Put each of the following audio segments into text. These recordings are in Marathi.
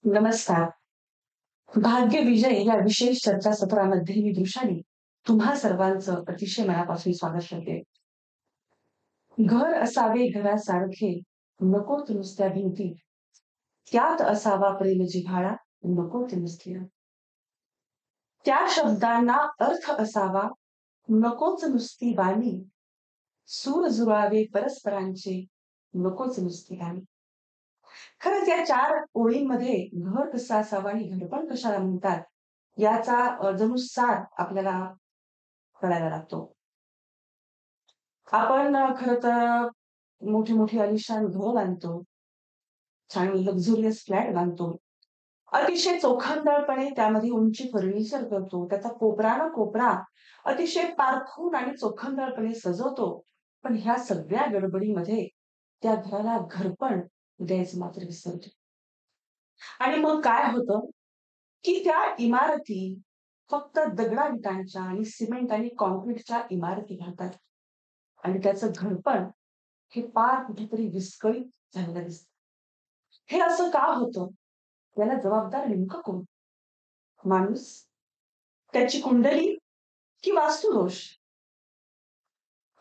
नमस्कार. भाग्य विजय या विशेष चर्चासत्रामध्ये मी वृषाली तुम्हा सर्वांचं अतिशय मनापासून स्वागत करते. घर असावे घरासारखे, नकोत नुसत्या भिंती, त्यात असावा प्रेम जिव्हाळा, नकोत नुसती. त्या शब्दांना अर्थ असावा, नकोच नुसती वाणी, सूर जुळावे परस्परांचे, नकोच नुसती गाणी. खरंच या 4 ओळींमध्ये घर कसं असावं आणि घरपण कशाला म्हणतात, याचा जणू सार आपल्याला कळायला लागतो. आपण खरं तर मोठी-मोठी आलिशान घरं बांधतो, छान लक्झरियस फ्लॅट बांधतो. अतिशय चोखंदळपणे त्यामध्ये उंची फर्निचर करतो. त्याचा कोपरा ना कोपरा अतिशय पारखून आणि चोखंदळपणे सजवतो. पण ह्या सगळ्या गडबडीमध्ये त्या घराला घरपण द्यायचं मात्र विसरतो. आणि मग काय होतं, की त्या इमारती फक्त दगडा-विटांच्या आणि सिमेंट आणि काँक्रीटच्या इमारती राहतात. आणि त्याचं घरपण हे पार कुठेतरी विस्कळीत झालेलं दिसतं. हे असं का होतं? याला जबाबदार नेमकं कोण? माणूस? त्याची कुंडली? की वास्तुदोष?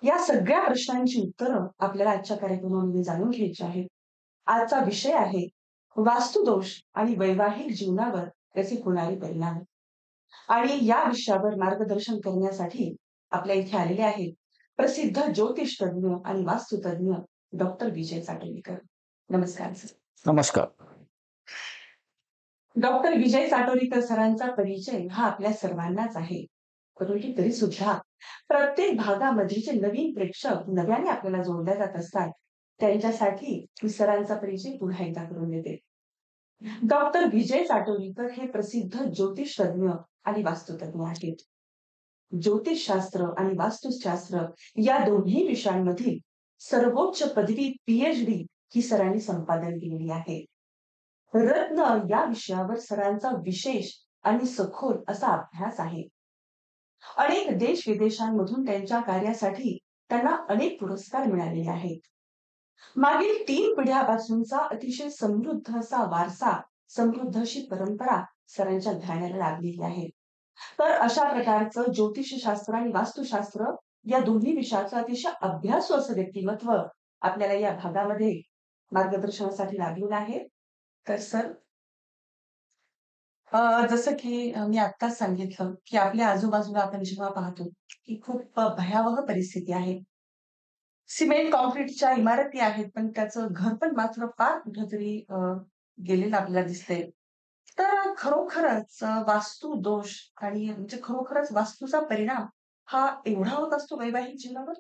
या सगळ्या प्रश्नांची उत्तरं आपल्याला आजच्या कार्यक्रमामध्ये जाणून घ्यायची आहेत. आजचा विषय आहे वास्तुदोष आणि वैवाहिक जीवनावर त्याचे होणारे परिणाम. आणि या विषयावर मार्गदर्शन करण्यासाठी आपल्या इथे आलेले आहेत प्रसिद्ध ज्योतिषतज्ञ आणि वास्तुतज्ञ डॉक्टर विजय साटोलीकर. नमस्कार सर. नमस्कार. डॉक्टर विजय साटोलीकर सरांचा परिचय हा आपल्या सर्वांनाच आहे. परंतु तरी सुद्धा प्रत्येक भागामध्ये जे नवीन प्रेक्षक नव्याने आपल्याला जोडल्या जात असतात, त्यांच्यासाठी मी सरांचा परिचय पुन्हा एकदा करून देते. डॉक्टर विजय साटोलीकर हे प्रसिद्ध ज्योतिषतज्ञ आणि वास्तुतज्ञ आहेत. ज्योतिषशास्त्र आणि वास्तुशास्त्र या दोन्ही विषयांमधील सर्वोच्च पदवी PhD ही सरांनी संपादन केलेली आहे. रत्न या विषयावर सरांचा विशेष आणि सखोल असा अभ्यास आहे. अनेक देश विदेशांमधून त्यांच्या कार्यासाठी त्यांना अनेक पुरस्कार मिळालेले आहेत. मागील 3 पिढ्यापासूनचा अतिशय समृद्ध असा वारसा, समृद्ध अशी परंपरा सरांच्या घराण्याला लाभलेली आहे. तर अशा प्रकारचं ज्योतिषशास्त्र आणि वास्तुशास्त्र या दोन्ही विषयाचं अतिशय अभ्यासू असं व्यक्तिमत्व आपल्याला या भागामध्ये मार्गदर्शनासाठी लाभलेलं आहे. तर सर, जसं की मी आत्ताच सांगितलं, की आपल्या आजूबाजूला आपण जेव्हा पाहतो, की खूप भयावह परिस्थिती आहे. सिमेंट काँक्रीटच्या इमारती आहेत, पण त्याचं घरपण मात्र फार कुठेतरी गेलेलं आपल्याला दिसतंय. तर खरोखरच वास्तू दोष आणि म्हणजे खरोखरच वास्तूचा परिणाम हा एवढा होत असतो वैवाहिक जीवनावर?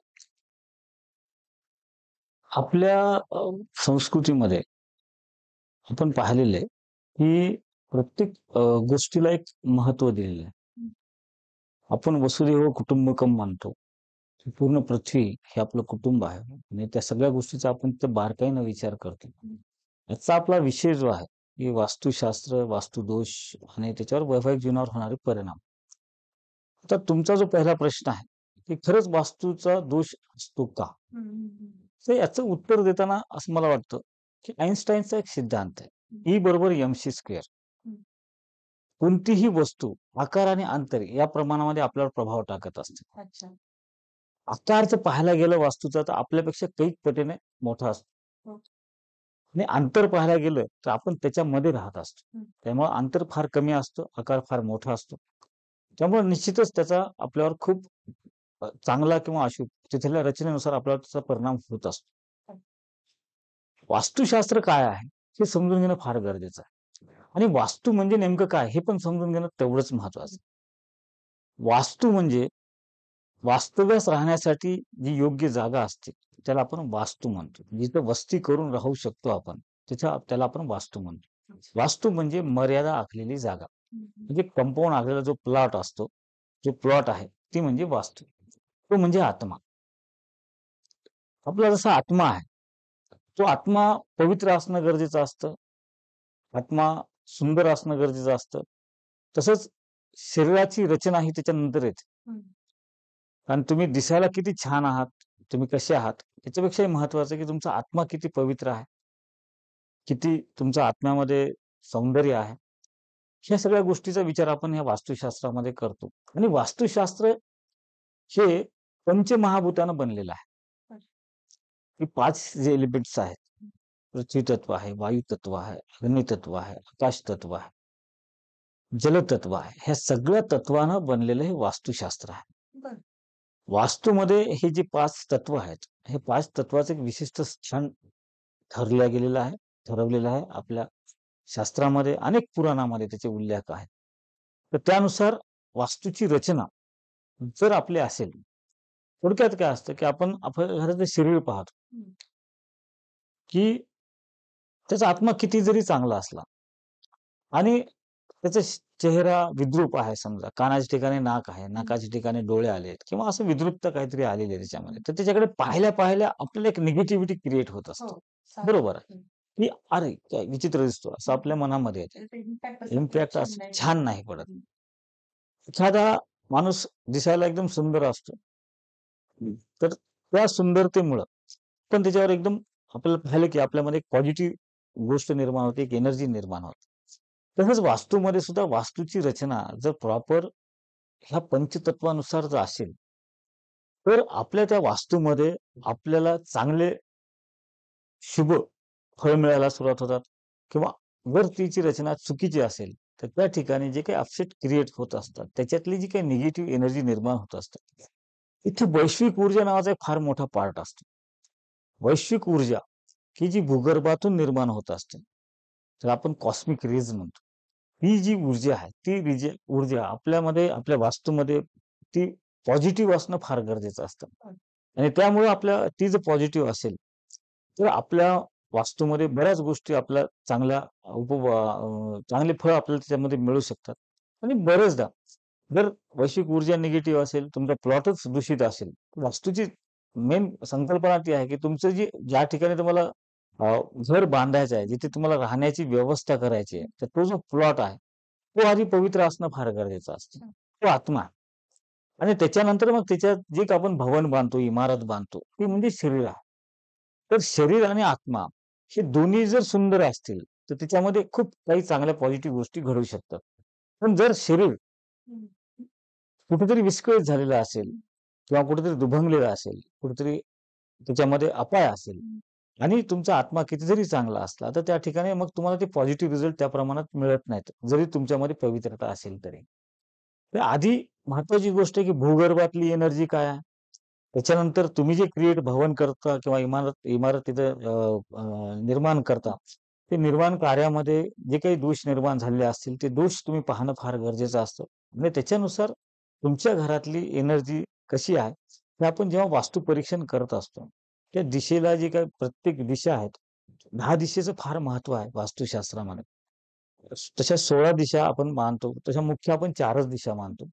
आपल्या संस्कृतीमध्ये आपण पाहिलेलं आहे, की प्रत्येक गोष्टीला एक महत्त्व दिलेलं आहे. हं. आपण वसुधैव कुटुंबकम मानतो. की पूर्ण पृथ्वी हे आपलं कुटुंब आहे आणि त्या सगळ्या गोष्टीचा आपण ते बारकाईनं विचार करतो. हं. याचा आपला विषय जो आहे, की वास्तुशास्त्र, वास्तुदोष आणि त्याच्यावर वैवाहिक जीवनावर होणारे परिणाम. तर तुमचा जो पहिला प्रश्न आहे, की खरंच वास्तूचा दोष असतो का? हं, हं, हं. तर याचं उत्तर देताना असं मला वाटतं, की आइन्स्टाईनचा एक सिद्धांत आहे. हं, E बरोबर MC स्क्वेअर. हं. कोणतीही वस्तू आकार आणि अंतर या प्रमाणामध्ये आपल्यावर प्रभाव टाकत असते. अच्छा. आकार जर पाहायला गेलं वास्तूचा तर आपल्यापेक्षा कैक पटीने मोठा असतो. हो. आणि अंतर पाहायला गेलं तर आपण त्याच्यामध्ये राहत असतो. हं. त्यामुळे अंतर फार कमी असतं, आकार फार मोठा असतो. त्यामुळे निश्चितच त्याचा आपल्यावर खूप चांगला किंवा अशुभ तिथल्या रचनेनुसार आपल्यावर त्याचा परिणाम होत असतो. हं. वास्तुशास्त्र काय आहे हे समजून घेणं फार गरजेचं आहे. आणि वास्तू म्हणजे नेमकं काय हे पण समजून घेणं तेवढंच महत्वाचं. वास्तू म्हणजे वास्तव्यास राहण्यासाठी जी योग्य जागा असते त्याला आपण वास्तू म्हणतो. जिथं वस्ती करून राहू शकतो आपण त्याला आपण वास्तू म्हणतो. अच्छा. वास्तू म्हणजे मर्यादा आखलेली जागा. हं, हं. म्हणजे कंपाऊंड आखलेला जो प्लॉट असतो, जो प्लॉट आहे ती म्हणजे वास्तू. तो म्हणजे आत्मा. आपला जसा आत्मा आहे, तो आत्मा पवित्र असणं गरजेचं असतं. आत्मा सुंदर असणं गरजेचं असतं. तसंच शरीराची रचना ही त्याच्यानंतर येते. हं. कारण तुम्ही दिसायला किती छान आहात, तुम्ही कसे आहात, त्याच्यापेक्षाही महत्वाचं की तुमचा आत्मा किती पवित्र आहे, किती तुमच्या आत्म्यामध्ये सौंदर्य आहे. ह्या सगळ्या गोष्टीचा विचार आपण ह्या वास्तुशास्त्रामध्ये करतो. आणि वास्तुशास्त्र हे पंचमहाभूतानं बनलेलं आहे. ही 5 जे एलिमेंट्स आहेत. पृथ्वी तत्व आहे, वायू तत्व आहे, अग्नी तत्व आहे, आकाश तत्व आहे, जलतत्व आहे. ह्या सगळ्या तत्वानं बनलेलं हे वास्तुशास्त्र आहे. बरं. वास्तूमध्ये हे जे 5 तत्व आहेत, हे 5 तत्वाचं एक विशिष्ट स्थान ठरलं गेलेलं आहे, ठरवलेलं आहे. आपल्या शास्त्रामध्ये अनेक पुराणामध्ये त्याचे उल्लेख आहेत. तर त्यानुसार वास्तूची रचना जर आपली असेल, थोडक्यात काय असतं, की आपण आपल्या घराचं शरीर पाहतो, हं. की त्याचा आत्मा किती जरी चांगला असला आणि त्याचा चेहरा विद्रूप आहे समजा, कानाच्या ठिकाणी नाक आहे, नाकाच्या ठिकाणी डोळे आलेत किंवा असं विद्रूपता काहीतरी आलेली आहे त्याच्यामध्ये. तर त्याच्याकडे पाहिल्या-पाहिल्या आपल्याला एक निगेटिव्हिटी क्रिएट होत असते. हो. बरोबर आहे, हं. की "अरे, काय विचित्र दिसतो." असं आपल्या मनामध्ये येतं. त्याचा इम्पॅक्ट असं इम्पॅक्ट छान असं नाही पडत. छान नाही पडत. हं. एखादा माणूस दिसायला एकदम सुंदर असतो. तर त्या सुंदरतेमुळं पण त्याच्यावर एकदम आपल्याला पाहिलं, की आपल्यामध्ये एक पॉझिटिव्ह गोष्ट निर्माण होते, एक एनर्जी निर्माण होते. तसंच वास्तूमध्ये सुद्धा वास्तूची रचना जर प्रॉपर ह्या पंचतत्वानुसार जर असेल, तर आपल्या त्या वास्तूमध्ये आपल्याला चांगले शुभ फळ मिळायला सुरुवात होतात किंवा जर तिची रचना चुकीची असेल, तर त्या ठिकाणी जे काही अपसेट क्रिएट होत असतात, त्याच्यातली जी काही निगेटिव्ह एनर्जी निर्माण होत असते, इथे वैश्विक ऊर्जा नावाचा एक फार मोठा पार्ट असतो. वैश्विक ऊर्जा ही जी भूगर्भातून निर्माण होत असते, तर आपण कॉस्मिक रेज म्हणतो. ही जी ऊर्जा आहे, ती ऊर्जा आपल्यामध्ये, आपल्या वास्तूमध्ये ती पॉझिटिव्ह असणं फार गरजेचं असतं. आणि त्यामुळे आपल्या ती जर पॉझिटिव्ह असेल, तर आपल्या वास्तूमध्ये बऱ्याच गोष्टी आपल्या चांगल्या चांगले फळ आपल्याला त्याच्यामध्ये मिळू शकतात. आणि बरेचदा जर वैश्विक ऊर्जा निगेटिव्ह असेल, तुमचा प्लॉटच दूषित असेल, वास्तूची मेन संकल्पना ती आहे, की तुमचं ज्या ठिकाणी तुम्हाला घर बांधायचं आहे, जिथे तुम्हाला राहण्याची व्यवस्था करायची आहे, तर तो जो प्लॉट आहे, तो आधी पवित्र असणं फार गरजेचं असतं. तो आत्मा आणि त्याच्यानंतर मग त्याच्यात जे काही आपण भवन बांधतो, इमारत बांधतो, ती म्हणजे शरीर आहे. तर शरीर आणि आत्मा हे दोन्ही जर सुंदर असतील, तर त्याच्यामध्ये खूप काही चांगल्या पॉझिटिव्ह गोष्टी घडू शकतात. पण जर शरीर हं. कुठेतरी विस्कळीत झालेलं असेल किंवा कुठेतरी दुभंगलेलं असेल, कुठेतरी त्याच्यामध्ये अपाय असेल हं. आणि तुमचा आत्मा किती जरी चांगला असला, तर त्या ठिकाणी मग तुम्हाला ते पॉझिटिव्ह रिझल्ट त्या प्रमाणात मिळत नाहीत, जरी तुमच्यामध्ये पवित्रता असेल तरी. तर आधी महत्त्वाची गोष्ट आहे, की भूगर्भातली एनर्जी काय आहे? त्याच्यानंतर तुम्ही जे भवन करता किंवा इमारत इमारत तिथं निर्माण करता, ते निर्माण कार्यामध्ये जे काही दोष निर्माण झालेले असतील, ते दोष तुम्ही पाहणं फार गरजेचं असतं. आणि त्याच्यानुसार तुमच्या घरातली एनर्जी कशी आहे, हे आपण जेव्हा वास्तुपरीक्षण करत असतो, त्या दिशेला जे काही प्रत्येक दिशा आहेत, 10 दिशेचं फार महत्त्व आहे वास्तुशास्त्रामध्ये. तशा 16 दिशा आपण मानतो, तशा मुख्य आपण 4च दिशा मानतो.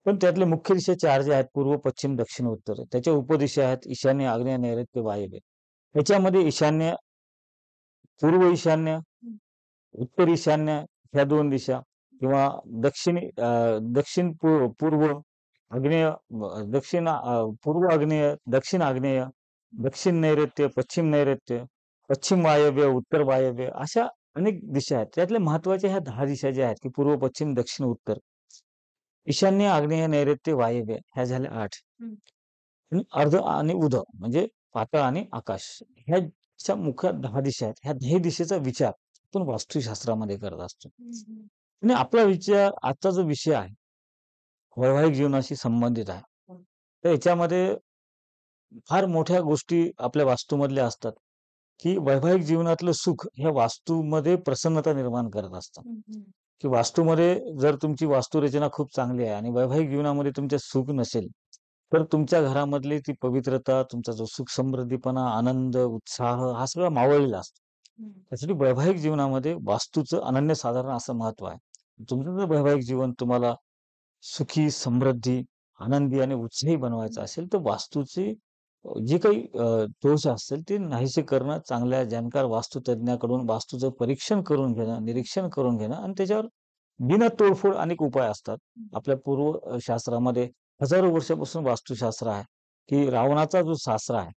पण त्यातले मुख्य दिशा 4 ज्या आहेत पूर्व, पश्चिम, दक्षिण, उत्तर. त्याच्या उपदिशा आहेत ईशान्य, आग्नेय, नैऋत्य, वायव्य. त्याच्यामध्ये ईशान्य, पूर्व ईशान्य, हं. उत्तर ईशान्य ह्या 2 दिशा किंवा दक्षिण पूर्व, आग्नेय पूर्व आग्नेय, दक्षिण आग्नेय, दक्षिण नैऋत्य, पश्चिम वायव्य, उत्तर वायव्य अशा अनेक दिशा आहेत. त्यातल्या महत्त्वाच्या ह्या 10 दिशा ज्या आहेत, की पूर्व, पश्चिम, दक्षिण, उत्तर, ईशान्य, आग्नेय, नैऋत्य, वायव्य ह्या झाल्या 8. हं. आणि अर्ध आणि उधं म्हणजे पाताळ आणि आकाश ह्याच्या मुख्य 10 दिशा आहेत. ह्या 10 दिशेचा विचार आपण वास्तुशास्त्रामध्ये करत असतो. हं, हं. आणि आपला विचार आजचा जो विषय आहे, वैवाहिक जीवनाशी संबंधित आहे. हं. तर याच्यामध्ये फार मोठ्या गोष्टी आपल्या वास्तूमधल्या असतात, की वैवाहिक जीवनातलं सुख ह्या वास्तूमध्ये प्रसन्नता निर्माण करत असतात. हं, हं. की वास्तूमध्ये जर तुमची वास्तुरचना खूप चांगली आहे आणि वैवाहिक जीवनामध्ये तुमच्या सुख नसेल, तर तुमच्या घरामधली ती पवित्रता, तुमचा जो सुख समृद्धीपणा, आनंद, उत्साह हा सगळा मावळलेला असतो. हं. त्यासाठी वैवाहिक जीवनामध्ये वास्तूचं अनन्यसाधारण असं महत्त्व आहे. तुमचं जर वैवाहिक जीवन तुम्हाला सुखी, समृद्धी, आनंदी आणि उत्साही बनवायचं असेल, तर वास्तूचे जे काही दोष असतील ते नाहीसे करणं, चांगल्या जाणकार वास्तुतज्ञाकडून वास्तूचं परीक्षण करून घेणं, निरीक्षण करून घेणं आणि त्याच्यावर बिना तोडफोड अनेक उपाय असतात. आपल्या पूर्व शास्त्रामध्ये हजारो वर्षापासून वास्तुशास्त्र आहे, की रावणाचा जो सासरा आहे,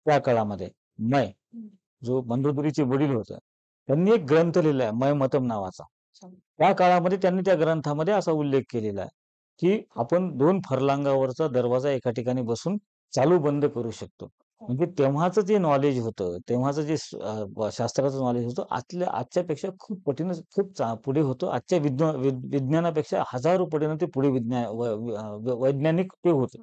त्या काळामध्ये मय हं. जो मंदोदरीचे वडील होते, त्यांनी एक ग्रंथ लिहिलाय मय मतम नावाचा. अच्छा. त्या काळामध्ये त्यांनी त्या ग्रंथामध्ये असा उल्लेख केलेला आहे, की आपण 2 फरलांगावरचा दरवाजा एका ठिकाणी बसून चालू बंद करू शकतो. हो. म्हणजे तेव्हाचं जे नॉलेज होतं, तेव्हाचं जे शास्त्राचं नॉलेज होतं, आजच्यापेक्षा खूप पटीनं खूप पुढे होतं. आजच्या विज्ञानापेक्षा हजारो पटीनं ते पुढे वैज्ञानिक ते होतं.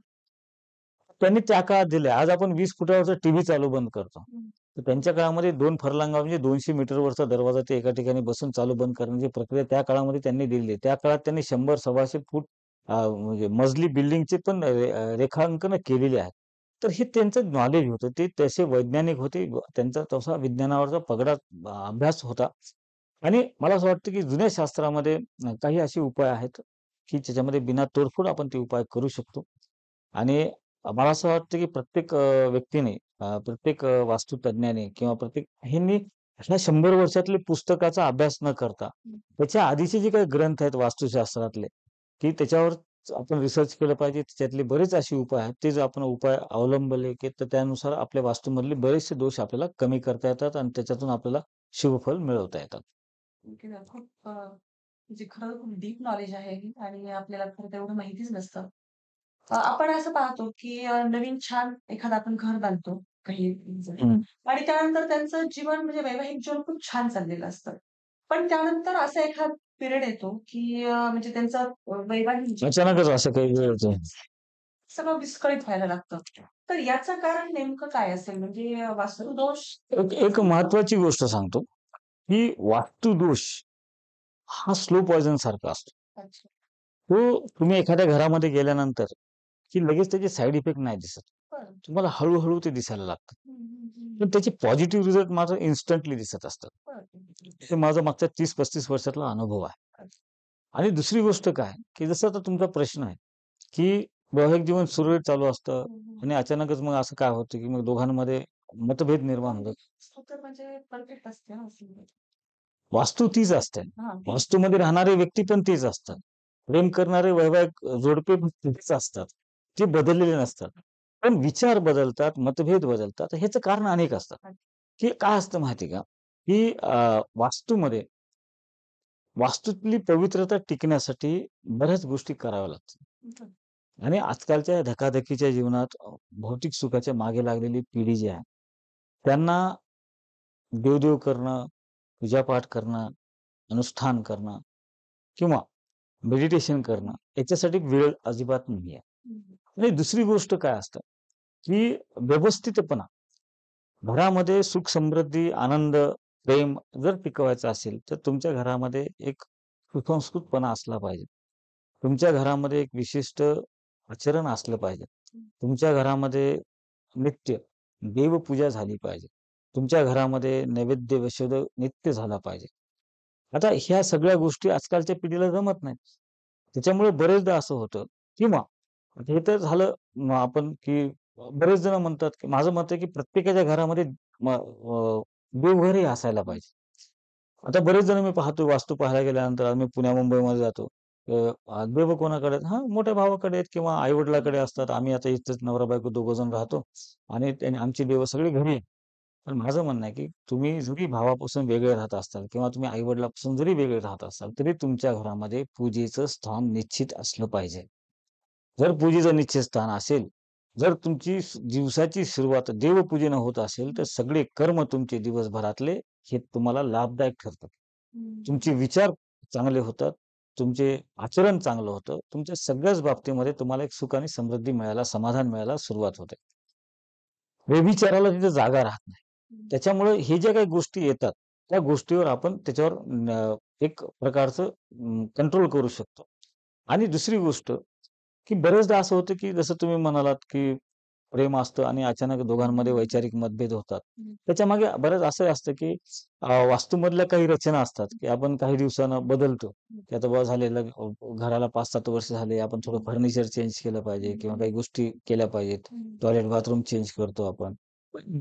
त्यांनी त्या काळात दिले. आज आपण 20 फुटावरचा टीव्ही चालू बंद करतो. हं. तर त्यांच्या काळामध्ये 2 फरलांगा म्हणजे 200 मीटरवरचा दरवाजा ते एका ठिकाणी बसून चालू बंद करण्याची प्रक्रिया त्या काळामध्ये त्यांनी दिलेली आहे. त्या काळात त्यांनी 100-125 फूट म्हणजे मजली बिल्डिंगचे पण रेखांकन केलेली आहेत. तर हे त्यांचं नॉलेज होतं. ते तसे वैज्ञानिक होते. त्यांचा तसा विज्ञानावरचा पगडा अभ्यास होता. आणि मला असं वाटतं, की जुन्या शास्त्रामध्ये काही असे उपाय आहेत, की ज्याच्यामध्ये बिना तोडफोड आपण ते उपाय करू शकतो. आणि मला असं वाटतं, की प्रत्येक व्यक्तीने प्रत्येक वास्तुतज्ञाने किंवा प्रत्येक ह्यांनी ह्या 100 वर्षातले पुस्तकाचा अभ्यास न करता, हं. त्याच्या आधीचे जे काही ग्रंथ आहेत वास्तुशास्त्रातले, की त्याच्यावर आपण रिसर्च केलं पाहिजे. त्याच्यातले बरेच असे उपाय आहेत, ते जर आपण उपाय अवलंबले, की तर त्यानुसार आपल्या वास्तूमधले बरेचसे दोष आपल्याला कमी करता येतात आणि त्याच्यातून आपल्याला शुभफल मिळवता येतात. ओके. खूप म्हणजे खरं खूप डीप नॉलेज आहे हे आणि आपल्याला खरं तेवढं माहितीच नसतं. आपण असं पाहतो, की नवीन छान एखादं आपण घर बांधतो काही जण हं. आणि त्यानंतर त्यांचं जीवन म्हणजे वैवाहिक जीवन खूप छान चाललेलं असतं. पण त्यानंतर असा एखादा पिरियड येतो, की म्हणजे त्यांचं वैवाहिक जीवन अचानकच असं काही वेळ येतो. सगळं विस्कळीत व्हायला लागतं. तर याचं कारण नेमकं काय असेल? म्हणजे वास्तुदोष एक एक महत्त्वाची गोष्ट सांगतो, की वास्तुदोष हा स्लो पॉइझन सारखा असतो. अच्छा. तो तुम्ही एखाद्या घरामध्ये गेल्यानंतर, की लगेच त्याचे साइड इफेक्ट नाही दिसत. बरं. तुम्हाला हळू ते दिसायला लागतं. हं, हं, हं. पण त्याचे पॉझिटिव्ह रिझल्ट मात्र इन्स्टंटली दिसत असतात. बरं. हे माझा मागच्या 30-35 वर्षातला अनुभव आहे. अच्छा. आणि दुसरी गोष्ट काय, की जसं आता तुमचा प्रश्न आहे, की वैवाहिक जीवन सुरळीत चालू असतं हं, हं. आणि अचानकच मग असं काय होतं, की मग दोघांमध्ये मतभेद निर्माण होतात. वास्तू तर म्हणजे परफेक्ट असते ना असं. वास्तू तीच असते. हां, ती वास्तूमध्ये राहणारे व्यक्ती पण तेच असतात. प्रेम करणारे वैवाहिक जोडपे पण तेच असतात. ते बदललेले नसतात. पण विचार बदलतात, मतभेद बदलतात. ह्याचं कारण अनेक असतात, अच्छा. की काय असतं माहिती आहे का, की वास्तूमध्ये वास्तूतली पवित्रता टिकण्यासाठी बऱ्याच गोष्टी कराव्या लागतात. बरं. आणि आजकालच्या धकाधकीच्या जीवनात भौतिक सुखाच्या मागे लागलेली पिढी जी आहे, त्यांना देवदेव करणं, पूजापाठ करणं, अनुष्ठान करणं किंवा मेडिटेशन करणं याच्यासाठी वेळ अजिबात नाहीये. हं, हं. आणि दुसरी गोष्ट काय असतं, की व्यवस्थितपणा घरामध्ये सुख, समृद्धी, आनंद, प्रेम जर टिकवायचं असेल, तर तुमच्या घरामध्ये एक सुसंस्कृतपणा असला पाहिजे. तुमच्या घरामध्ये एक विशिष्ट आचरण असलं पाहिजे. तुमच्या घरामध्ये नित्य देवपूजा झाली पाहिजे. तुमच्या घरामध्ये नैवेद्य वैशिष्ट्य नित्य झाला पाहिजे. आता ह्या सगळ्या गोष्टी आजकालच्या पिढीला जमत नाहीत. त्याच्यामुळे बरेचदा असं होतं किंवा हे तर झालं आपण की बरेच जण म्हणतात, की माझं मत आहे, की प्रत्येकाच्या घरामध्ये देवघरही असायला पाहिजे. आता बरेच जण मी पाहतो वास्तू पाहायला गेल्यानंतर आम्ही पुण्या-मुंबईमध्ये जातो. देव कोणाकडे आहेत? हां, मोठ्या भावाकडे आहेत किंवा आई-वडिलांकडे असतात. आम्ही आता इथेच नवरा-बायको दोघं जण राहतो आणि आमची देव सगळी घरी आहेत. पण माझं म्हणणं आहे, की तुम्ही जरी भावापासून वेगळे राहत असाल किंवा तुम्ही आई-वडिलांपासून जरी वेगळे राहत असाल, तरी तुमच्या घरामध्ये पूजेचं स्थान निश्चित असलं पाहिजे. जर पूजेचं निश्चित स्थान असेल, जर तुमची दिवसाची सुरुवात देवपूजेनं होत असेल, तर सगळे कर्म तुमचे दिवसभरातले हे तुम्हाला लाभदायक ठरतात. तुमचे विचार चांगले होतात. तुमचे आचरण चांगलं होतं. तुमच्या सगळ्याच बाबतीमध्ये तुम्हाला एक सुख आणि समृद्धी मिळायला, समाधान मिळायला सुरुवात होते. व्यभिचाराला तिथे जागा राहत नाही. हं. त्याच्यामुळे हे ज्या काही गोष्टी येतात, त्या गोष्टीवर आपण त्याच्यावर एक प्रकारचं कंट्रोल करू शकतो. आणि दुसरी गोष्ट, की बरेचदा असं होतं, की जसं तुम्ही म्हणालात, की प्रेम असतं आणि अचानक हं, दोघांमध्ये हं. वैचारिक मतभेद होतात. हं. त्याच्यामागे बरंच असं असतं, की वास्तूमधल्या काही रचना असतात, की आपण काही दिवसानं बदलतो. हं. की आता बुवा झालेलं घराला 5-7 वर्ष झाले, आपण थोडं हं. फर्निचर चेंज केलं पाहिजे किंवा काही गोष्टी केल्या पाहिजेत. हं. टॉयलेट, बाथरूम चेंज करतो आपण.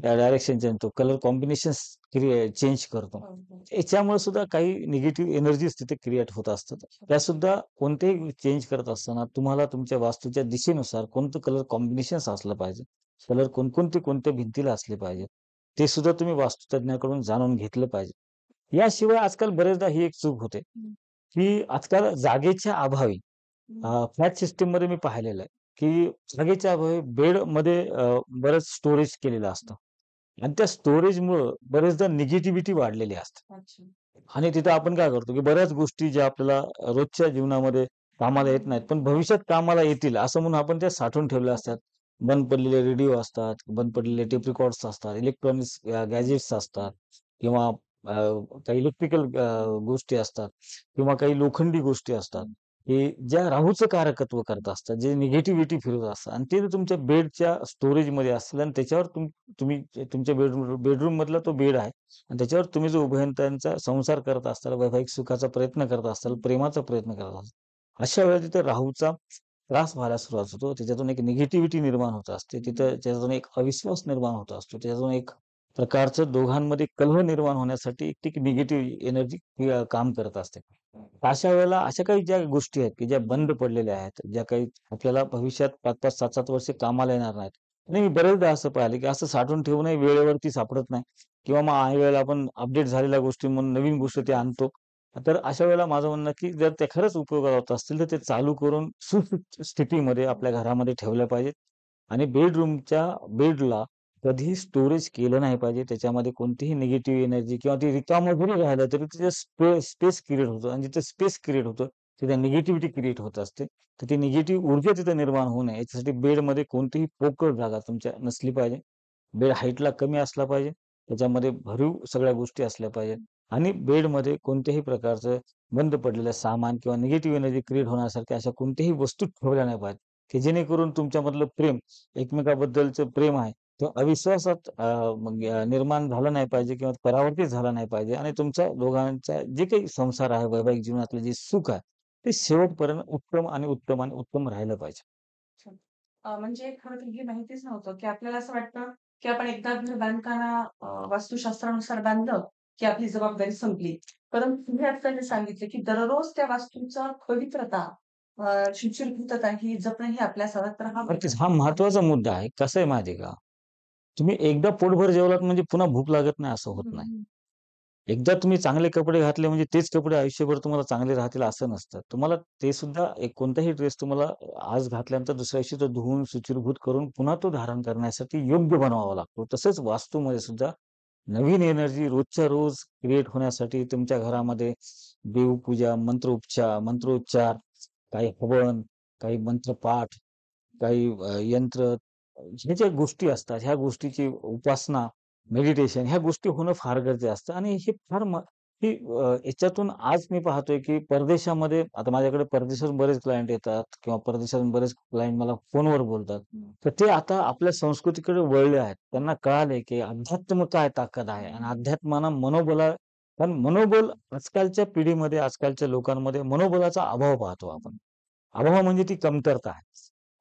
डायरेक्शन चेंज तो कलर कॉम्बिनेशन्स चेंज करतो. हो, हो. याच्यामुळे सुद्धा काही निगेटिव्ह एनर्जीज तिथे क्रिएट होत असतात. त्यासुद्धा कोणतेही चेंज करत असताना तुम्हाला तुमच्या वास्तूच्या दिशेनुसार कोणतं कलर कॉम्बिनेशन्स असलं पाहिजे. कलर कोणकोणते कोणत्या भिंतीला असले पाहिजे. ते सुद्धा तुम्ही वास्तुतज्ञाकडून जाणून घेतलं पाहिजे. याशिवाय आजकाल बरेचदा ही एक चूक होते, हं, की आजकाल जागेच्या अभावी हं. फ्लॅट सिस्टममध्ये मी पाहिलेलं आहे, की जागेच्या अभावी बेडमध्ये बरंच स्टोरेज केलेलं असतं आणि त्या स्टोरेजमुळं बरेचदा निगेटिव्हिटी वाढलेली असते. अच्छा. आणि तिथं आपण काय करतो, की बऱ्याच गोष्टी ज्या आपल्याला रोजच्या जीवनामध्ये कामाला येत नाहीत, पण भविष्यात कामाला येतील असं म्हणून आपण त्या साठवून ठेवल्या असतात. बंद पडलेले रेडिओ असतात, बंद पडलेले टेप रेकॉर्डर्स असतात, इलेक्ट्रॉनिक्स गॅजेट्स असतात किंवा अ, काही इलेक्ट्रिकल गोष्टी असतात किंवा काही लोखंडी गोष्टी असतात, की ज्या राहूचं कारकत्व करत असतात, जे निगेटिव्हिटी फिरवत असतात आणि ते जर तुमच्या बेडच्या स्टोरेजमध्ये असतील आणि त्याच्यावर तुम्ही तुमच्या बेडरूम मधला तो बेड आहे आणि त्याच्यावर तुम्ही जो उभयतांचा संसार करत असाल, वैवाहिक सुखाचा प्रयत्न करत असाल, प्रेमाचा प्रयत्न करत असाल, अशा वेळेला तिथे राहूचा त्रास व्हायला सुरुवात होतो. त्याच्यातून एक निगेटिव्हिटी निर्माण होत असते. तिथं त्याच्यातून एक अविश्वास निर्माण होत असतो. त्याच्यातून एक प्रकारचं दोघांमध्ये कलह निर्माण होण्यासाठी एक निगेटिव्ह एनर्जी काम करत असते. अशा वेळेला अशा काही ज्या गोष्टी आहेत, की ज्या बंद पडलेल्या आहेत, ज्या काही आपल्याला भविष्यात 5-5, 7-7 वर्षे कामाला येणार नाहीत. आणि मी बरेचदा असं पाहिलं, की असं साठवून ठेवूनही वेळेवरती सापडत नाही किंवा मग ऐन वेळेला आपण अपडेट झालेल्या गोष्टी म्हणून नवीन गोष्ट ते आणतो. तर अशा वेळेला माझं म्हणणं, की जर ते खरंच उपयोगाला होत असतील, तर ते चालू करून स्थितीमध्ये आपल्या घरामध्ये ठेवल्या पाहिजेत आणि बेडला कधीही स्टोरेज केलं नाही पाहिजे. त्याच्यामध्ये कोणतीही निगेटिव्ह एनर्जी किंवा ती रिकामं जरी राहिलं तरी तिथे स्पेस क्रिएट होतो आणि जिथे स्पेस क्रिएट होतं, तिथे निगेटिव्हिटी क्रिएट होत असते. तर ती निगेटिव्ह ऊर्जा तिथे निर्माण होऊ नये याच्यासाठी बेडमध्ये कोणतीही पोकळ जागा तुमच्या नसली पाहिजे. बेड हाईटला कमी असला पाहिजे. त्याच्यामध्ये भरीव सगळ्या गोष्टी असल्या पाहिजेत आणि बेडमध्ये कोणत्याही प्रकारचं बंद पडलेलं सामान किंवा निगेटिव्ह एनर्जी क्रिएट होण्यासारख्या अशा कोणत्याही वस्तू ठेवल्या नाही पाहिजेत, की जेणेकरून तुमच्यामधलं प्रेम, एकमेकांबद्दलचं प्रेम आहे तो अविश्वासात निर्माण झाला नाही पाहिजे किंवा परावर्तित झाला नाही पाहिजे आणि तुमच्या दोघांचा जे काही संसार आहे, वैवाहिक जीवनातलं जे सुख आहे, ते शेवटपर्यंत उत्तम आणि उत्तम आणि उत्तम राहिलं पाहिजे. अच्छा. म्हणजे खरं तर हे माहितीच नव्हतं, की आपल्याला असं वाटतं, की आपण एकदा घर बांधताना वास्तुशास्त्रानुसार बांधलं, की आपली जबाबदारी संपली. परंतु तुम्ही आता जे सांगितले, की दररोज त्या वास्तूचा पवित्रता, शुचिर्भूतता ही जपणं ही आपल्या सवयीत राहावी. नक्कीच हा महत्त्वाचा मुद्दा आहे. कसं आहे माहिती आहे का? तुम्ही एकदा पोटभर जेवलात म्हणजे पुन्हा भूक लागत नाही असं होत हं, नाही. हं. एकदा तुम्ही चांगले कपडे घातले म्हणजे तेच कपडे आयुष्यभर तुम्हाला चांगले राहतील असं नसतं. तुम्हाला ते सुद्धा एक कोणताही ड्रेस तुम्हाला आज घातल्यानंतर दुसऱ्या दिवशी तो धुवून शुचिर्भूत करून पुन्हा तो धारण करण्यासाठी योग्य बनवावा लागतो. तसंच वास्तूमध्ये सुद्धा नवीन एनर्जी रोजच्या रोज क्रिएट होण्यासाठी तुमच्या घरामध्ये देवपूजा, मंत्रोच्चार, काही हवन, काही मंत्रपाठ, काही यंत्र ह्या ज्या गोष्टी असतात, ह्या गोष्टीची उपासना, मेडिटेशन ह्या गोष्टी होणं फार गरजेचं असतं आणि हे फार की याच्यातून आज मी पाहतोय, की परदेशामध्ये आता माझ्याकडे परदेशातून बरेच क्लायंट येतात किंवा परदेशातून बरेच क्लायंट मला फोनवर बोलतात. हं. तर ते आता आपल्या संस्कृतीकडे वळले आहेत. त्यांना कळालंय, की अध्यात्म काय ताकद आहे आणि अध्यात्मानं कारण मनोबल आजकालच्या पिढीमध्ये, आजकालच्या लोकांमध्ये मनोबलाचा अभाव पाहतो आपण. अभाव म्हणजे ती कमतरता आहे.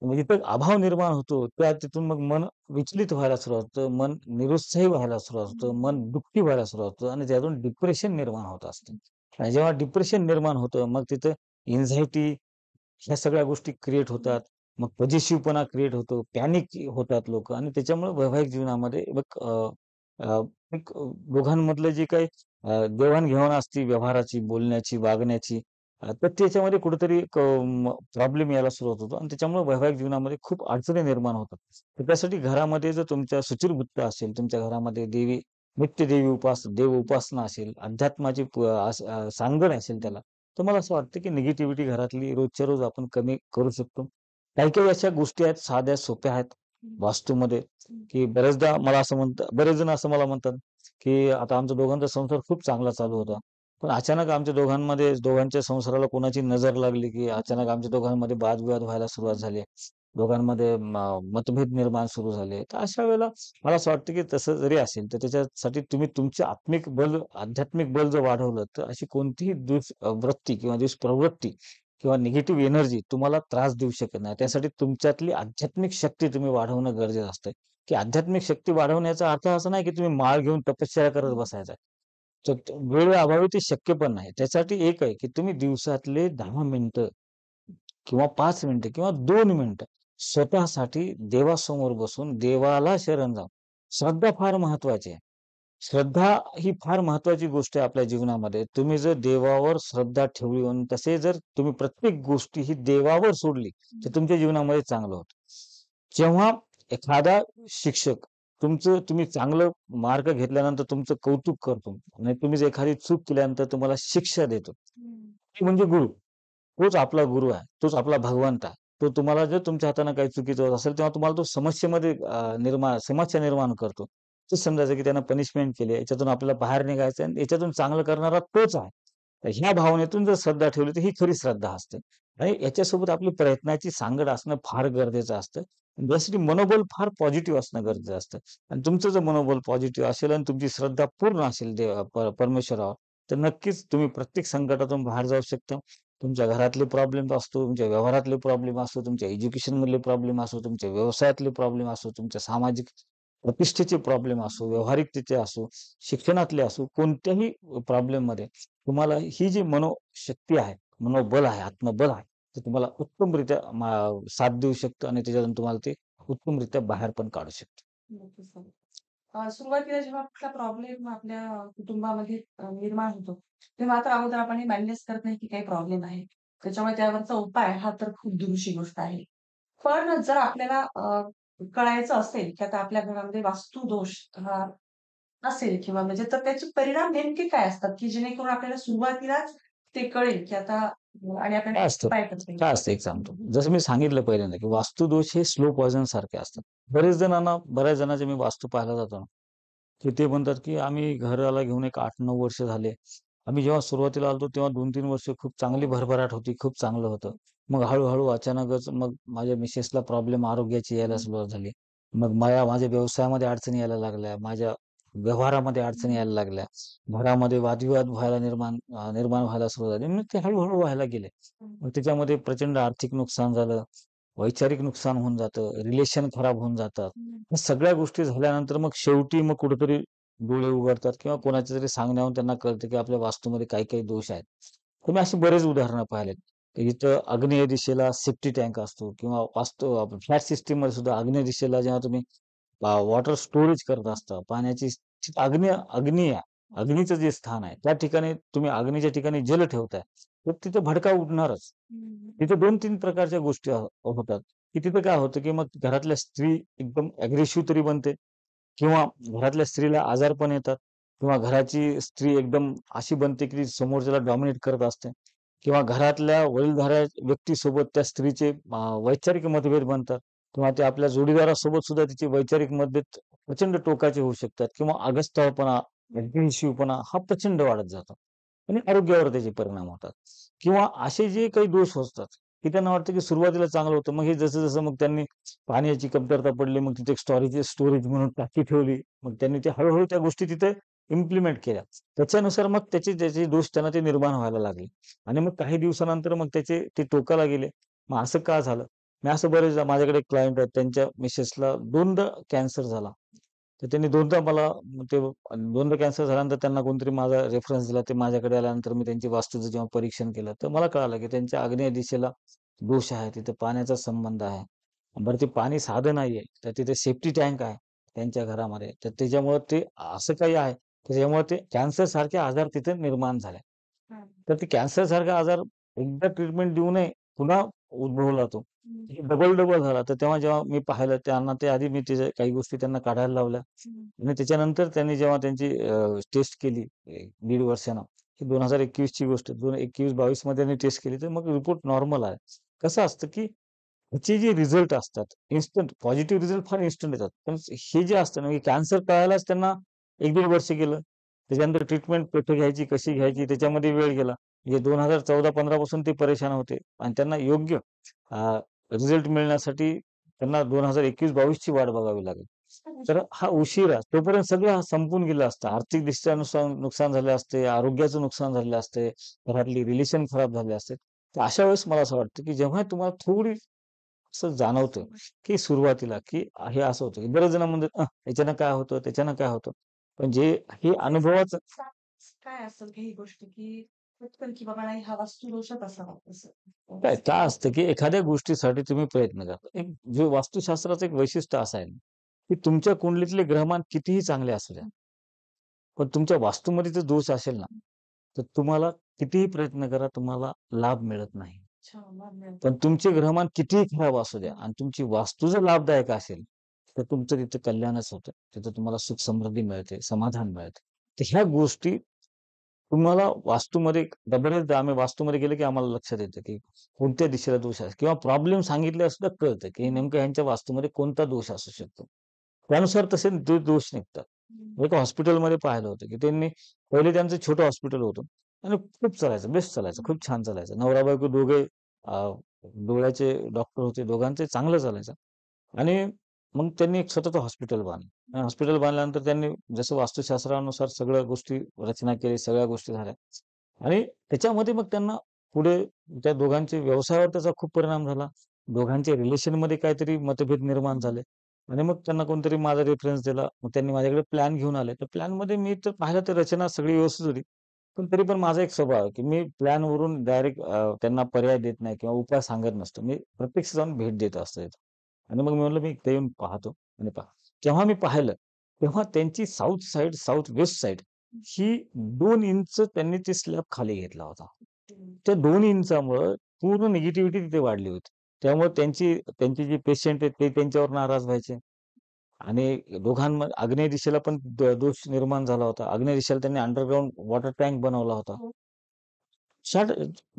म्हणजे जिथं अभाव निर्माण होतो, तिथून मग मन विचलित व्हायला सुरुवात होतं, मन निरुत्साही व्हायला सुरुवात होतं, मन दुःखी व्हायला सुरुवात होतं आणि त्यातून डिप्रेशन निर्माण होत असतं. आणि जेव्हा डिप्रेशन निर्माण होतं, मग तिथं अँक्झायटी ह्या सगळ्या गोष्टी क्रिएट होतात. मग पॉझिटिव्हपणा क्रिएट होतो, पॅनिक होतात लोकं आणि त्याच्यामुळे वैवाहिक जीवनामध्ये मग अ, एक दोघांमधलं जे काही देवाण-घेवाण असते व्यवहाराची, बोलण्याची, वागण्याची तर त्याच्यामध्ये कुठेतरी एक प्रॉब्लेम यायला सुरुवात होतो आणि त्याच्यामुळे वैवाहिक जीवनामध्ये खूप अडचणी निर्माण होतात. तर त्यासाठी घरामध्ये जर तुमच्या शुचिर्भूतता असेल, तुमच्या घरामध्ये नित्य देव उपासना असेल, अध्यात्माची सांगड असेल त्याला, तर मला असं वाटतं की निगेटिव्हिटी घरातली रोजच्या रोज आपण कमी करू शकतो. काही-काही अशा गोष्टी आहेत साध्या सोप्या आहेत हं, वास्तूमध्ये, हं. की बरेच जण असं मला म्हणतात, की आता आमचा दोघांचा संसार खूप चांगला चालू होता. पण अचानक आमच्या दोघांच्या संसाराला कोणाची नजर लागली, की अचानक आमच्या दोघांमध्ये वादविवाद व्हायला सुरुवात झाली. दोघांमध्ये मतभेद निर्माण सुरू झाले. तर अशा वेळेला मला असं वाटतं, की तसं जरी असेल, तर त्याच्यासाठी तुम्ही तुमचे आध्यात्मिक बल जर वाढवलं, तर अशी कोणतीही वृत्ती किंवा दुष्प्रवृत्ती किंवा निगेटिव्ह एनर्जी तुम्हाला त्रास देऊ शकत नाही. त्यासाठी तुमच्यातली आध्यात्मिक शक्ती तुम्ही वाढवणं गरजेचं असतं. की आध्यात्मिक शक्ती वाढवण्याचा अर्थ असा नाही की तुम्ही माळ घेऊन तपश्चर्या करत बसायचा. तर वेळेअभावी ते शक्य पण नाही. त्यासाठी एक आहे की तुम्ही दिवसातले 10 मिनिटं किंवा 5 मिनिटं किंवा 2 मिनिटं स्वतःसाठी देवासमोर बसून देवाला शरण जाऊन श्रद्धा फार महत्वाची आहे. श्रद्धा ही फार महत्वाची गोष्ट आहे आपल्या जीवनामध्ये. तुम्ही जर देवावर श्रद्धा ठेवली आणि तसे जर तुम्ही प्रत्येक गोष्टी ही देवावर सोडली, तर तुमच्या जीवनामध्ये चांगलं होतं. जेव्हा एखादा शिक्षक तुम्ही चांगलं मार्क घेतल्यानंतर तुमचं कौतुक करतो आणि तुम्ही जर एखादी चूक केल्यानंतर तुम्हाला शिक्षा देतो, ते म्हणजे गुरु. तोच आपला गुरु आहे. तोच आपला भगवंत आहे. तो तुम्हाला जर तुमच्या हाताने काही चुकीचं होत असेल, तेव्हा तुम्हाला तो समस्येमध्ये समस्या निर्माण करतो. ते समजायचं की त्यानं पनिशमेंट केली आहे. याच्यातून आपल्याला बाहेर निघायचं आहे आणि याच्यातून चांगलं करणारा तोच आहे. तर ह्या भावनेतून जर श्रद्धा ठेवली, तर ही खरी श्रद्धा असते. आणि याच्यासोबत आपली प्रयत्नाची सांगड असणं फार गरजेचं असतं. त्यासाठी मनोबल फार पॉझिटिव्ह असणं गरजेचं असतं. आणि तुमचं जर मनोबल पॉझिटिव्ह असेल आणि तुमची श्रद्धा पूर्ण असेल परमेश्वरावर, तर नक्कीच तुम्ही प्रत्येक संकटातून बाहेर जाऊ शकता. तुमच्या घरातले प्रॉब्लेम असतो, तुमच्या व्यवहारातले प्रॉब्लेम असतो, तुमच्या एज्युकेशन मधले प्रॉब्लेम असो, तुमच्या व्यवसायातले प्रॉब्लेम असो, तुमच्या सामाजिक प्रतिष्ठेचे प्रॉब्लेम असो, व्यावहारिकतेचे असो, शिक्षणातले असो, कोणत्याही प्रॉब्लेममध्ये तुम्हाला ही जी मनोशक्ती आहे, मनोबल आहे, आत्मबल आहे, ते तुम्हाला उत्तमरित्या साथ देऊ शकतं आणि त्याच्यातून तुम्हाला ते उत्तमरित्या बाहेर पण काढू शकतं. नक्कीच सर. सुरुवातीला जेव्हा कुठला प्रॉब्लेम आपल्या कुटुंबामध्ये निर्माण होतो, तेव्हा तर अगोदर आपण हे मॅनेज करत नाही की काही प्रॉब्लेम आहे. त्याच्यामुळे त्यावरचा उपाय हा तर खूप दूरची गोष्ट आहे. पण जर आपल्याला कळायचं असेल की आता आपल्या घरामध्ये वास्तुदोष हा असेल किंवा म्हणजे तर त्याचे परिणाम नेमके काय असतात, की जेणेकरून आपल्याला सुरुवातीलाच ते कळेल की आता आणि आपल्याला काय असतं उपाय करता येईल? काय असतं एक सांगतो. हं, जसं मी सांगितलं पहिल्यांदा, की वास्तुदोष हे स्लो पॉइझन सारखे असतात. बऱ्याच जणांचे मी वास्तू पाहायला जातो ना, की ते म्हणतात, की आम्ही घराला घेऊन एक 8-9 वर्ष झाले. आम्ही जेव्हा सुरुवातीला आलो तेव्हा 2-3 वर्ष खूप चांगली भरभराट होती, खूप चांगलं होतं. मग हळू अचानकच मग माझ्या मिसेसला प्रॉब्लेम आरोग्याची यायला हं, सुरुवात झाली. मग माझ्या व्यवसायामध्ये अडचणी यायला लागल्या. माझ्या व्यवहारामध्ये अडचणी हं, यायला लागल्या. घरामध्ये वादविवाद निर्माण व्हायला सुरुवात झाली. मग ते हळू व्हायला गेले. हं, मग त्याच्यामध्ये प्रचंड आर्थिक नुकसान झालं, वैचारिक नुकसान होऊन जातं, रिलेशन खराब होऊन जातात. हं. या सगळ्या गोष्टी झाल्यानंतर मग शेवटी मग कुठेतरी डोळे उघडतात किंवा कोणाच्या तरी सांगण्यावरून त्यांना कळतं, की आपल्या वास्तूमध्ये काही दोष आहेत. तर मी अशी बरेच उदाहरणं पाहिलेत. की जिथं आग्नेय दिशेला सेप्टी टँक असतो किंवा फ्लॅट सिस्टममध्ये सुद्धा आग्नेय दिशेला जेव्हा तुम्ही वॉटर स्टोरेज करत असता, पाण्याची अग्नीचं जे स्थान आहे, त्या ठिकाणी तुम्ही अग्नीच्या ठिकाणी जल ठेवताय, तर तिथे भडका उडणारच. तिथे 2-3 प्रकारच्या गोष्टी होतात, की तिथे काय होतं, की मग घरातल्या स्त्री एकदम अग्रेसिव्ह तरी बनते किंवा घरातल्या स्त्रीला आजारपण येतात किंवा घराची स्त्री एकदम अशी बनते, की ती समोरच्याला डॉमिनेट करत असते किंवा घरातल्या वडीलधाऱ्या व्यक्तीसोबत त्या स्त्रीचे वैचारिक मतभेद बनतात किंवा ते आपल्या जोडीदारासोबत सुद्धा तिचे वैचारिक मतभेद प्रचंड टोकाचे होऊ शकतात किंवा आगस्ताळपणा, अग्रेसिव्हपणा हा प्रचंड वाढत जातो आणि आरोग्यावर त्याचे परिणाम होतात किंवा असे जे काही दोष असतात, की त्यांना वाटतं, की सुरुवातीला चांगलं होतं. मग हे जसं मग त्यांनी पाण्याची कमतरता पडली, मग तिथे स्टोरेज म्हणून टाकी ठेवली. मग त्यांनी ते हळू त्या गोष्टी तिथे इम्प्लिमेंट केल्या. त्याच्यानुसार मग त्याचे त्याचे दोष त्यांना ते निर्माण व्हायला लागले आणि मग काही दिवसानंतर मग ते टोकाला गेले. मग असं का झालं? मी असं बरेचदा माझ्याकडे एक क्लायंट आहेत, त्यांच्या मिसेसला 2दा कॅन्सर झाला. तर त्यांनी 2दा मला ते 2दा कॅन्सर झाल्यानंतर त्यांना कोणतरी माझा रेफरन्स दिला. ते माझ्याकडे आल्यानंतर मी त्यांची वास्तूचं जेव्हा परीक्षण केलं, तर मला कळालं, की त्यांच्या आग्नेय दिशेला दोष आहे. तिथे पाण्याचा संबंध आहे. बरं ते पाणी साधं नाहीये, तर तिथे सेफ्टी टँक आहे त्यांच्या घरामध्ये. तर त्याच्यामुळं ते असं काही आहे, त्याच्यामुळे ते कॅन्सरसारखे आजार तिथे निर्माण झाले. हं, तर ते कॅन्सरसारखा आजार एकदा ट्रीटमेंट देऊनही पुन्हा उद्भवला तो. हं, डबल झाला. तर तेव्हा जेव्हा मी पाहिलं त्यांना ते आधी मी त्याच्या काही गोष्टी त्यांना काढायला लावल्या हं. आणि त्याच्यानंतर त्यांनी जेव्हा त्यांची टेस्ट केली 1.5 वर्षानं, ही 2021 ची गोष्ट 21-22 मध्ये त्यांनी टेस्ट केली, तर मग रिपोर्ट नॉर्मल आहे. कसं असतं, की ह्याचे जे रिझल्ट असतात, इन्स्टंट पॉझिटिव्ह रिझल्ट फार इन्स्टंट येतात. पण हे जे असतं ना, की कॅन्सर कळायलाच त्यांना 1-1.5 वर्ष गेलं. त्याच्यानंतर ट्रीटमेंट कुठे घ्यायची, कशी घ्यायची त्याच्यामध्ये वेळ गेला. म्हणजे 2014-15 पासून ते परेशान होते आणि त्यांना योग्य रिझल्ट मिळण्यासाठी त्यांना 2021-22 ची वाट बघावी लागेल. तर हा उशिरा तोपर्यंत सगळं संपून गेलं असतं. आर्थिकदृष्ट्या नुकसान झाले असते, आरोग्याचं नुकसान झालं असते, घरातली रिलेशन खराब झाले असते. तर अशा वेळेस मला असं वाटतं, की जेव्हा तुम्हाला थोडी असं जाणवतं, की सुरुवातीला की हे असं होतं, की बरेच जण म्हणतात, याच्यानं काय होतं, त्याच्यानं काय होतं. पण जे हे अनुभवाचं काय असेल की ही गोष्ट की पटकन की बाबा नाही हा वास्तुदोषच असावा असं. काय असतं, की एखाद्या गोष्टीसाठी तुम्ही प्रयत्न करता. एक जे वास्तुशास्त्राचं एक वैशिष्ट्य असं आहे ना, की तुमच्या कुंडलीतले ग्रहमान कितीही चांगले असू द्या, पण तुमच्या वास्तूमध्ये जर दोष असेल ना, तर तुम्हाला कितीही प्रयत्न करा, तुम्हाला लाभ मिळत नाही. अच्छा, मग पण तुमचे ग्रहमान कितीही खराब असू द्या आणि तुमची वास्तू जर लाभदायक असेल, तर तुमचं तिथं कल्याणच होतं. तिथं तुम्हाला सुख समृद्धी मिळते, समाधान मिळते. तर ह्या गोष्टी तुम्हाला वास्तूमध्ये बऱ्याचदा आम्ही वास्तूमध्ये गेलो, की आम्हाला लक्षात येतं, की कोणत्या दिशेला दोष आहे किंवा प्रॉब्लेम सांगितल्यावर सुद्धा कळतं, की नेमकं ह्यांच्या वास्तूमध्ये कोणता दोष असू शकतो. त्यानुसार तसे दोष निघतात. एका हॉस्पिटलमध्ये पाहिलं होतं, की त्यांनी पहिले त्यांचं छोटं हॉस्पिटल होतं आणि खूप चालायचं, बेस्ट चालायचं, खूप छान चालायचं. नवरा-बायको दोघे अ, डोळ्याचे डॉक्टर होते. दोघांचे चांगलं चालायचं आणि मग त्यांनी एक स्वतःचं हॉस्पिटल बांधलं आणि हॉस्पिटल बांधल्यानंतर त्यांनी जसं वास्तुशास्त्रानुसार सगळ्या गोष्टी रचना केली, सगळ्या गोष्टी झाल्या आणि त्याच्यामध्ये मग त्यांना पुढे त्या दोघांच्या व्यवसायावर त्याचा खूप परिणाम झाला. दोघांच्या रिलेशनमध्ये काहीतरी मतभेद निर्माण झाले आणि मग त्यांना कोणतरी माझा रेफरन्स दिला. मग त्यांनी माझ्याकडे प्लॅन घेऊन आले. तर प्लॅनमध्ये मी तर पाहिलं तर रचना सगळी व्यवस्थित होती. पण तरी पण माझा एक स्वभाव आहे, की मी प्लॅनवरून डायरेक्ट त्यांना पर्याय देत नाही किंवा उपाय सांगत नसतो. मी प्रत्यक्ष जाऊन भेट देत असतो तिथं. आणि मग मी म्हटलं मी इथे येऊन पाहतो आणि पहा. जेव्हा मी पाहिलं, तेव्हा त्यांची south side, south west side ही 2 इंच त्यांनी ते स्लॅब खाली घेतला होता. त्या 2 इंचामुळं पूर्ण निगेटिव्हिटी तिथे वाढली होती. त्यामुळे त्यांची त्यांचे जे पेशंट आहेत ते त्यांच्यावर नाराज व्हायचे आणि दोघांमध्ये आग्नेय दिशेला पण दोष निर्माण झाला होता. आग्नेय दिशेला त्यांनी अंडरग्राउंड वॉटर टँक बनवला होता. शाट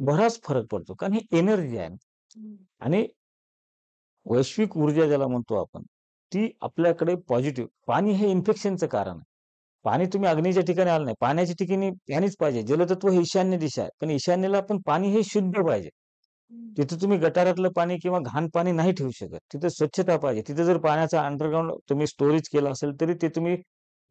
बराच फरक पडतो. कारण ही एनर्जी आहे आणि वैश्विक ऊर्जा ज्याला म्हणतो आपण, ती आपल्याकडे पॉझिटिव्ह पाणी हे इन्फेक्शनचं कारण आहे. पाणी तुम्ही अग्नीच्या ठिकाणी आलं नाही. पाण्याच्या ठिकाणी पाणीच पाहिजे. जलतत्व हे ईशान्य दिशा आहे. पण ईशान्येला पण पाणी हे शुद्ध पाहिजे. तिथे तुम्ही गटारातलं पाणी किंवा घाण पाणी नाही ठेवू शकत. तिथे स्वच्छता पाहिजे. तिथे जर पाण्याचा अंडरग्राउंड तुम्ही स्टोरेज केलं असेल, तरी ते तुम्ही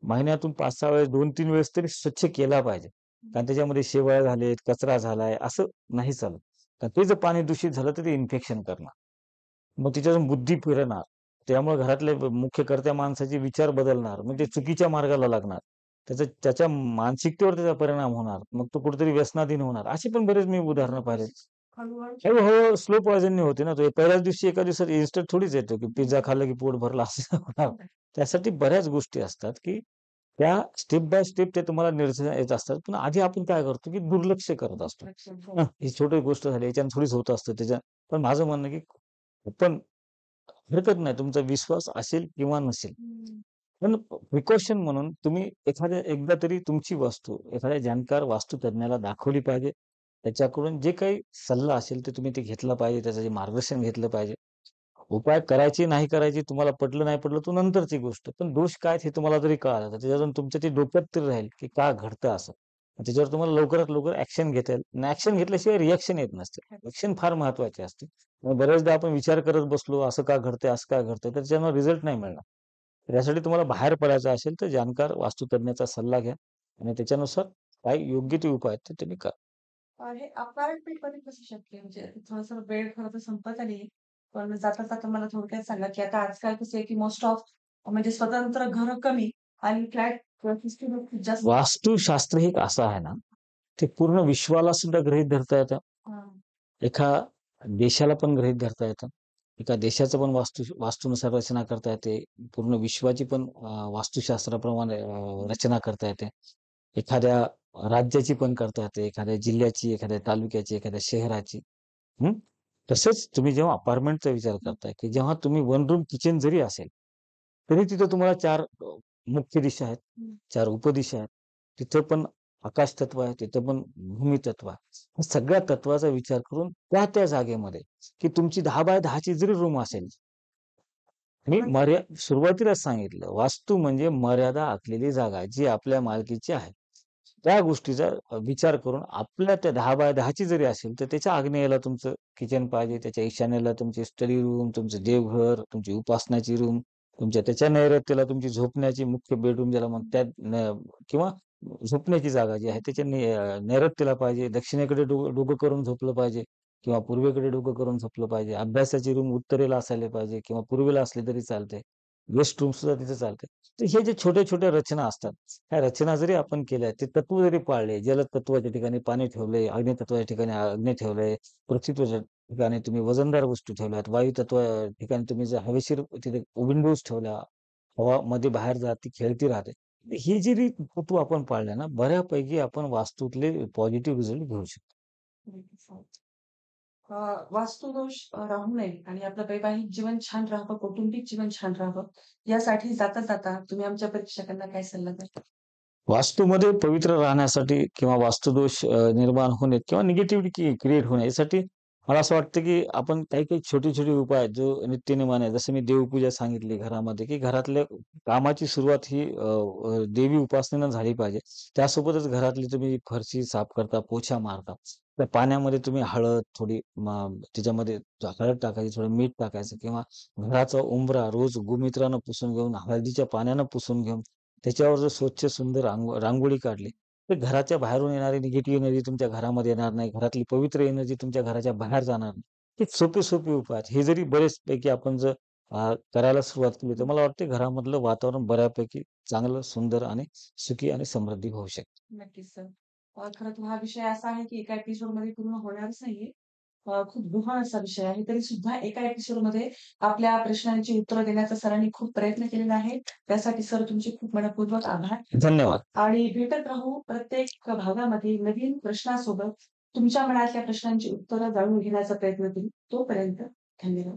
महिन्यातून 5-6 वेळेस, 2-3 वेळेस तरी स्वच्छ केला पाहिजे. कारण त्याच्यामध्ये शेवाळ झालेत, कचरा झालाय, असं नाही चालत. कारण ते जर पाणी दूषित झालं, तर ते इन्फेक्शन करणार. मग तिच्यातून बुद्धी फिरणार. त्यामुळे घरातले मुख्य कर्त्या माणसाचे विचार बदलणार. मग ते चुकीच्या मार्गाला लागणार. त्याच्या मानसिकतेवर त्याचा परिणाम होणार. मग तो कुठेतरी व्यसनाधीन होणार. अशी पण बरेच मी उदाहरणं पाहिलेत. हळू-हळू स्लो पॉइझननी होते ना. तो पहिल्याच दिवशी एका दिवसात इन्स्टंट थोडीच येतो, की पिझ्झा खाल्ला की पोट भरलं असं होणार. त्यासाठी बऱ्याच गोष्टी असतात, की त्या स्टेप बाय स्टेप ते तुम्हाला निदर्शनास येत असतात. पण आधी आपण काय करतो, की दुर्लक्ष करत असतो. ही छोटी गोष्ट झाली, याच्यानं थोडीच होत असतं त्याच्या पण माझं म्हणणं आहे, की पण हरकत नाही तुमचा विश्वास असेल किंवा नसेल. पण प्रिकॉशन म्हणून तुम्ही एकदा तरी तुमची वस्तू एखाद्या जाणकार वास्तुतज्ञाला दाखवली पाहिजे. त्याच्याकडून जे काही सल्ला असेल ते तुम्ही ते घेतला पाहिजे. त्याचं जे मार्गदर्शन घेतलं पाहिजे. उपाय करायची नाही करायची तुम्हाला पटलं नाही पटलं तो नंतरची गोष्ट. पण दोष काय आहेत हे तुम्हाला जरी कळालं तर त्याच्यातून तुमच्या ते डोक्यात तरी राहील, की का घडतं असं. आणि त्याच्यावर तुम्हाला लवकरात लवकर ॲक्शन घेता येईल. आणि ॲक्शन घेतल्याशिवाय रिएक्शन येत नसते. ॲक्शन फार महत्त्वाची असते. मग बऱ्याचदा आपण विचार करत बसलो, असं का घडतंय, असं का घडतंय, तर त्याच्यावर रिझल्ट नाही मिळणार. तर यासाठी तुम्हाला बाहेर पडायचं असेल तर जाणकार वास्तुतज्ञाचा सल्ला घ्या आणि त्याच्यानुसार काय योग्य ते उपाय आहेत ते तुम्ही करा. हे अपार्टमेंटमध्ये कसं शक्य आहे? म्हणजे थोडंसं वेळ खरं तर संपत आली. पण जाता-जाता मला थोडक्यात सांगा, की आता आजकाल कसं आहे, की मोस्ट ऑफ म्हणजे स्वतंत्र घरं कमी आणि फ्लॅट सिस्टम खूप जास्त. वास्तुशास्त्र हे एक असं आहे ना, ते पूर्ण विश्वाला सुद्धा गृहीत धरता येतं. हां. एका देशाला पण गृहीत धरता येतं. एका देशाचं पण वास्तूनुसार रचना करता येते. पूर्ण विश्वाची पण वास्तुशास्त्राप्रमाणे रचना करता येते. एखाद्या राज्याची पण करता येते. एखाद्या जिल्ह्याची, एखाद्या तालुक्याची, एखाद्या शहराची. हं. तसंच तुम्ही जेव्हा अपार्टमेंटचा विचार करताय, की जेव्हा तुम्ही वन रूम किचन जरी असेल, तरी तिथं तुम्हाला 4 मुख्य दिशा आहेत, 4 उपदिशा आहेत. तिथं पण आकाश तत्व आहे, तिथं पण भूमी तत्व आहे. या सगळ्या तत्वाचा विचार करून त्या जागेमध्ये, की तुमची 10 बाय 10 ची जरी रूम असेल मी सुरुवातीलाच सांगितलं, वास्तू म्हणजे मर्यादा आखलेली जागा, जी आपल्या मालकीची आहे. त्या गोष्टीचा विचार करून आपल्या त्या 10 बाय 10 ची जरी असेल, तर त्याच्या आग्नेयेला तुमचं किचन पाहिजे, त्याच्या ईशान्येला तुमची स्टडी रूम, तुमचं देवघर, तुमची उपासनाची रूम, त्याच्या नैऋत्येला तुमची झोपण्याची मुख्य बेडरूम ज्याला म्हणतात किंवा झोपण्याची जागा जी आहे त्याच्या नैऋत्येला पाहिजे, दक्षिणेकडे डोकं करून झोपलं पाहिजे किंवा पूर्वेकडे डोकं करून झोपलं पाहिजे. अभ्यासाची रूम उत्तरेला असायला पाहिजे किंवा पूर्वेला असली तरी चालते. गेस्ट रूम सुद्धा तिथे चालते. तर हे जे छोट्या-छोट्या रचना असतात, ह्या रचना जरी आपण केल्या, ते तत्व जरी पाळले, जलतत्वाच्या ठिकाणी पाणी ठेवलंय, अग्नितत्वाच्या ठिकाणी अग्नी ठेवलंय, पृथ्वीत्वाच्या ठिकाणी तुम्ही वजनदार वस्तू ठेवल्यात, वायुतत्व ठिकाणी तुम्ही जर हवेशीर तिथे विंडोज ठेवल्या, हवा मध्ये बाहेर जात ती खेळती राहते. ही जरी तत्व आपण पाळल्या ना, बऱ्यापैकी आपण वास्तूतले पॉझिटिव्ह रिझल्ट घेऊ शकतो. नक्कीच. हो. वास्तुदोष राहू नये आणि आपलं वैवाहिक जीवन छान राहावं, कौटुंबिक जीवन छान राहावं, यासाठी जाता-जाता तुम्ही आमच्या प्रेक्षकांना काय सल्ला द्याल? वास्तूमध्ये पवित्र राहण्यासाठी किंवा वास्तुदोष निर्माण होणे किंवा निगेटिव्हिटी क्रिएट होणे यासाठी मला असं वाटतं, की आपण काही-काही छोटे-छोटे उपाय आहेत, जो नित्यनेमाने जसं मी देवपूजा सांगितली घरामध्ये, की घरातल्या कामाची सुरुवात ही देवी उपासनेनं झाली पाहिजे. त्यासोबतच घरातली तुम्ही फरशी साफ करता, पोछा मारता. त्या पाण्यामध्ये तुम्ही हळद थोडी त्याच्यामध्ये हळद टाकायची, थोडं मीठ टाकायचं किंवा घराचा उंबरा रोज गोमूत्रानं पुसून घेऊन, हळदीच्या पाण्यानं पुसून घेऊन त्याच्यावर जर स्वच्छ सुंदर रांगोळी काढली, तर घराच्या बाहेरून येणारी निगेटिव्ह एनर्जी तुमच्या घरामध्ये येणार नाही. घरातली पवित्र एनर्जी तुमच्या घराच्या बाहेर जाणार नाही. हे सोपे-सोपे उपाय आहेत. हे जरी बरेचपैकी आपण जर करायला सुरुवात केली, तर मला वाटतं घरामधलं वातावरण बऱ्यापैकी चांगलं, सुंदर आणि सुखी आणि समृद्धी होऊ शकते. नक्कीच सर. खरं तर हा विषय असा आहे की एका एपिसोडमध्ये पूर्ण होणारच नाहीये. खूप गहन असा विषय आहे. तरी सुद्धा एका एपिसोडमध्ये आपल्या प्रश्नांची उत्तरं देण्याचा सरांनी खूप प्रयत्न केलेला आहे. त्यासाठी सर तुमचे खूप मनःपूर्वक आभार. धन्यवाद. आणि भेटत राहू प्रत्येक भागामध्ये नवीन प्रश्नासोबत. तुमच्या मनातल्या प्रश्नांची उत्तरं जाणून घेण्याचा प्रयत्न करू. तोपर्यंत धन्यवाद.